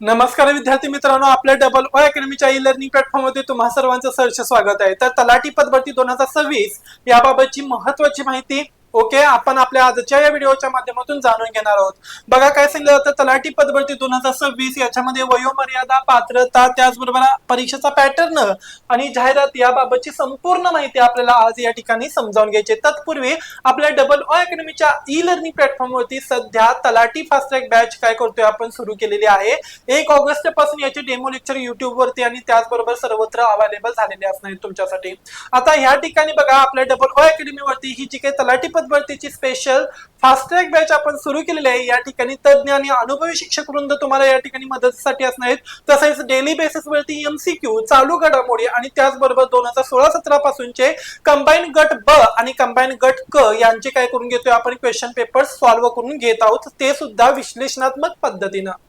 नमस्कार विद्यार्थी मित्रांनो, आपल्या डबल ओ अकॅडमीच्या ई लर्निंग प्लॅटफॉर्ममध्ये तुम्हा सर्वांचं सहर्ष स्वागत आहे। तर तलाठी पदभरती 2026 याबाबतची महत्त्वाची माहिती आपण आपल्या आजच्या या व्हिडिओच्या माध्यमातून जाणून घेणार आहोत। बघा काय सांगितलं जातं, तलाठी पदभरती 2026 याच्यामध्ये वयोमर्यादा, पात्रता, त्याचबरोबर परीक्षेचा पॅटर्न आणि जाहिरात याबाबतची संपूर्ण माहिती आपल्याला आज या ठिकाणी समजावून घ्यायची। तत्पूर्वी आपल्या डबल ओ अकॅडमीच्या ई लर्निंग प्लॅटफॉर्मवरती सध्या तलाठी फास्ट ट्रॅक बॅच काय करतोय आपण सुरू केलेली आहे। 1 ऑगस्ट पासून याचे डेमो लेक्चर युट्यूब वरती आणि त्याचबरोबर सर्वत्र अवेलेबल झालेले असणार आहेत तुमच्यासाठी। आता या ठिकाणी बघा, आपल्या डबल ओ अकॅडमी वरती ही जी काही तलाठी पदभरतीची स्पेशल फास्ट ट्रॅक बॅच आपण सुरू केलेली आहे। या ठिकाणी तज्ञ आणि अनुभवी शिक्षक वृंद तुम्हाला या ठिकाणी मदतीसाठी असणार आहेत। तसेच डेली बेसिस वरती एमसीक्यू, चालू घडामोडी आणि त्याचबरोबर 2016-17 पासूनचे कंबाईन गट ब आणि कंबाईन गट क यांचे काय करून घेतोय आपण, क्वेश्चन पेपर सॉल्व्ह करून घेत आहोत, ते सुद्धा विश्लेषणात्मक पद्धतीने।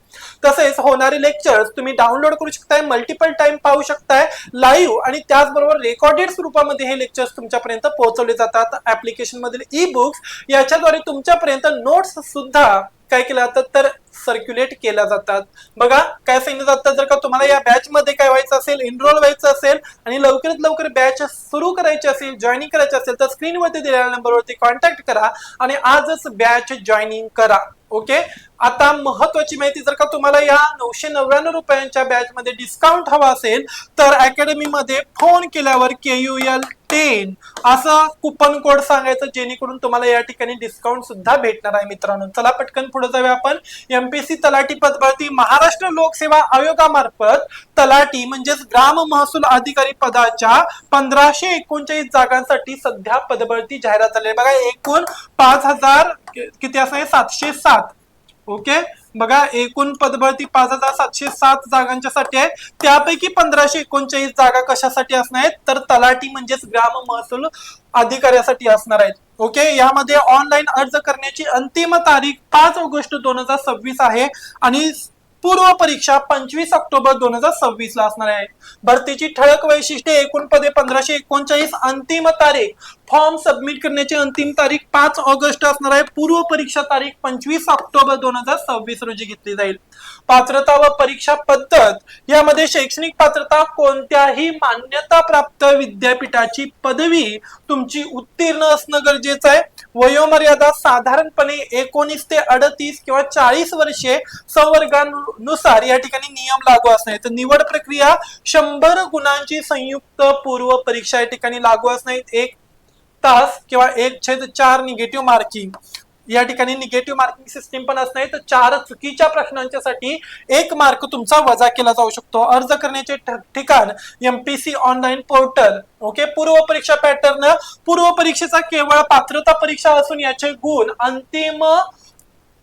तसेच होणारे लेक्चर्स तुम्ही डाउनलोड करू शकताय, मल्टिपल टाइम पाहू शकताय लाईव्ह, आणि त्याचबरोबर रेकॉर्डेड स्वरूपामध्ये हे लेक्चर्स तुमच्यापर्यंत पोहोचवले जातात। ऍप्लिकेशन मधील ई बुक्स याच्याद्वारे तुमच्यापर्यंत नोट्स सुद्धा काय केलं जातं तर सर्क्युलेट केल्या जातात। बघा काय सांगितलं जातं, जर का तुम्हाला या बॅच मध्ये काय व्हायचं असेल, एनरोल व्हायचं असेल आणि लवकरात लवकर बॅच सुरू करायची असेल, जॉईनिंग करायची असेल, तर स्क्रीनवरती दिलेल्या नंबरवरती कॉन्टॅक्ट करा आणि आजच बॅच जॉईनिंग करा। आता महत्वाची माहिती, जर का तुम्हाला या 999 रुपयांच्या बॅच मध्ये डिस्काउंट हवा असेल तर अकॅडमी मध्ये फोन केल्यावर KUL10 असं कुपन कोड सांगायचं, जेणेकरून तुम्हाला या ठिकाणी डिस्काउंट सुद्धा भेटणार आहे मित्रांनो। चला पटकन पुढे जाऊया आपण। एमपीएससी तलाठी पदभरती महाराष्ट्र लोकसेवा आयोगामार्फत तलाठी म्हणजेच ग्राम महसूल अधिकारी पदाच्या 1539 जागांसाठी सध्या पदभरती जाहिरात झाली आहे। बघा एकूण 5000 किती असणार, 707। बघा एकूण पदभरती 5707 जागांच्यासाठी आहे। त्यापैकी 1539 जागा कशासाठी असणार आहेत तर तलाठी म्हणजेच ग्राम महसूल अधिकाऱ्यासाठी असणार आहेत। यामध्ये ऑनलाईन अर्ज करण्याची अंतिम तारीख 5 ऑगस्ट 2026 आहे आणि पूर्व परीक्षा 25 ऑक्टोबर 2026 ला असणार आहे। भरतीची ठळक वैशिष्ट्ये, एकूण पदे 1539, अंतिम तारीख फॉर्म सबमिट करण्याची अंतिम तारीख 5 ऑगस्ट असणार आहे। पूर्व परीक्षा तारीख 25 ऑक्टोबर 2026 रोजी घेतली जाईल। पात्रता व परीक्षा पद्धत, यामध्ये शैक्षणिक पात्रता कोणत्याही मान्यता प्राप्त विद्यापीठाची पदवी तुमची उत्तीर्ण असणं गरजेचं आहे। वयोमर्यादा साधारणपणे 19 ते 38 किंवा 40 वर्षे संवर्गानुसार या ठिकाणी नियम लागू असणार। तर निवड प्रक्रिया 100 गुणांची संयुक्त पूर्व परीक्षा या ठिकाणी लागू असणार। 1 तास किंवा 1/4 निगेटिव्ह मार्किंग, या ठिकाणी निगेटिव्ह मार्किंग सिस्टीम पण असणार। तर 4 चुकीच्या प्रश्नांसाठी 1 मार्क तुमचा वजा केला जाऊ शकतो। अर्ज करण्याचे ठिकाण एमपीसी ऑनलाईन पोर्टल। पूर्व परीक्षा पॅटर्न, पूर्व परीक्षेचा केवळ पात्रता परीक्षा असून याचे गुण अंतिम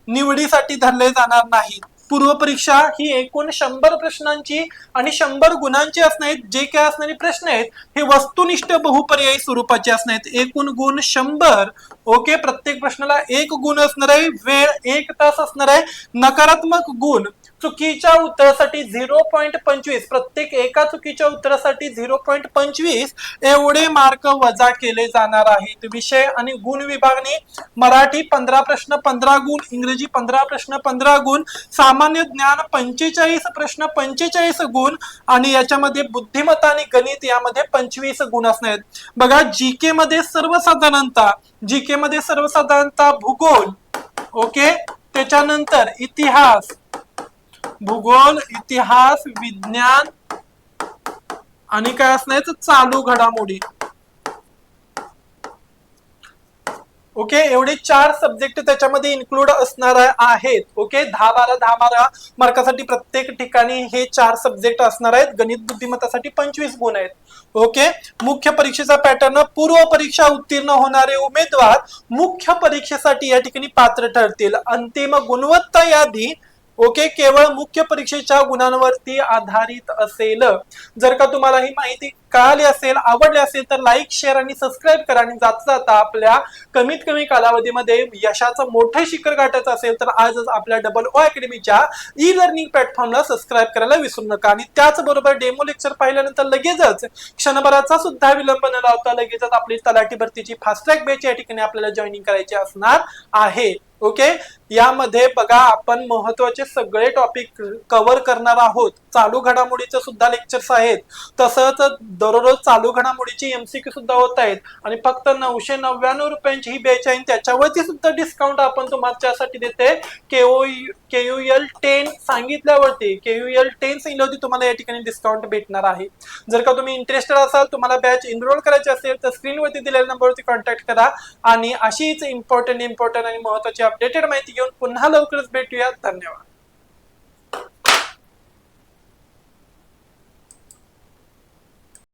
निवडीसाठी धरले जाणार नाहीत। पूर्व परीक्षा ही एकूण 100 प्रश्नांची आणि 100 गुणांची असणार। जे काय असणारे प्रश्न आहेत हे वस्तुनिष्ठ बहुपर्यायी स्वरूपाचे असणार। एकूण गुण 100। प्रत्येक प्रश्नाला 1 गुण असणार आहे। वेळ 1 तास असणार आहे। नकारात्मक गुण, चुकीच्या उत्तरासाठी 0.25, प्रत्येक एका चुकीच्या उत्तरासाठी 0.25 एवढे मार्क वजा केले जाणार आहेत। विषय आणि गुण विभागणी, मराठी 15 प्रश्न 15 गुण, इंग्रजी 15 प्रश्न 15 गुण, सामान्य ज्ञान 45 प्रश्न 45 गुण, आणि याच्यामध्ये बुद्धिमत्ता आणि गणित यामध्ये 25 गुण असणार आहेत। बघा जीके मध्ये सर्वसाधारणता, भूगोल, त्याच्यानंतर इतिहास, भूगोल, इतिहास, विज्ञान आणि काय असणार चालू घडामोडी। एवढे 4 सब्जेक्ट त्याच्यामध्ये इन्क्लूड असणार आहेत। 10-12 मार्कासाठी प्रत्येक ठिकाणी हे 4 सब्जेक्ट असणार आहेत। गणित बुद्धिमत्तासाठी 25 गुण आहेत। मुख्य परीक्षेचा पॅटर्न, पूर्व परीक्षा उत्तीर्ण होणारे उमेदवार मुख्य परीक्षेसाठी या ठिकाणी पात्र ठरतील। अंतिम गुणवत्ता यादी केवळ मुख्य परीक्षेच्या गुणांवरती आधारित असेल। जर का तुम्हाला ही माहिती कळाली असेल, आवडली असेल तर लाईक, शेअर आणि सबस्क्राईब करा। आणि जाता आपल्या कमीत कमी कालावधीमध्ये यशाचं मोठं शिखर गाठायचं असेल तर आजच आपल्या डबल ओ अकॅडमीच्या ई लर्निंग प्लॅटफॉर्मला सबस्क्राईब करायला विसरू नका। आणि त्याचबरोबर डेमो लेक्चर पाहिल्यानंतर लगेचच क्षणभराचा सुद्धा विलंब न लावता लगेचच आपली तलाठी भरतीची फास्ट ट्रॅक बॅच या ठिकाणी आपल्याला जॉईनिंग करायची असणार आहे। ओके, यामध्ये बघा आपण महत्वाचे सगळे टॉपिक कव्हर करणार आहोत. चालू घडामोडीचे सुद्धा लेक्चर्स आहेत, तसंच दररोज चालू घडामोडीची एमसीक्यू सुद्धा होत आहेत आणि फक्त 999 रुपयांची ही बॅच आहे. त्याच्यावरती सुद्धा डिस्काउंट आपण तुमच्यासाठी देते. KUL 10 सांगितल्यावरती KUL 10 सांगितल्यावरती तुम्हाला या ठिकाणी डिस्काउंट भेटणार आहे. जर का तुम्ही इंटरेस्टेड असाल, तुम्हाला बॅच एनरोल करायची असेल तर स्क्रीनवरती दिलेल्या नंबरवरती कॉन्टॅक्ट करा आणि अशीच इम्पॉर्टंट आणि महत्त्वाची अपडेटेड माहिती घेऊन पुन्हा लवकरच भेटूया. धन्यवाद.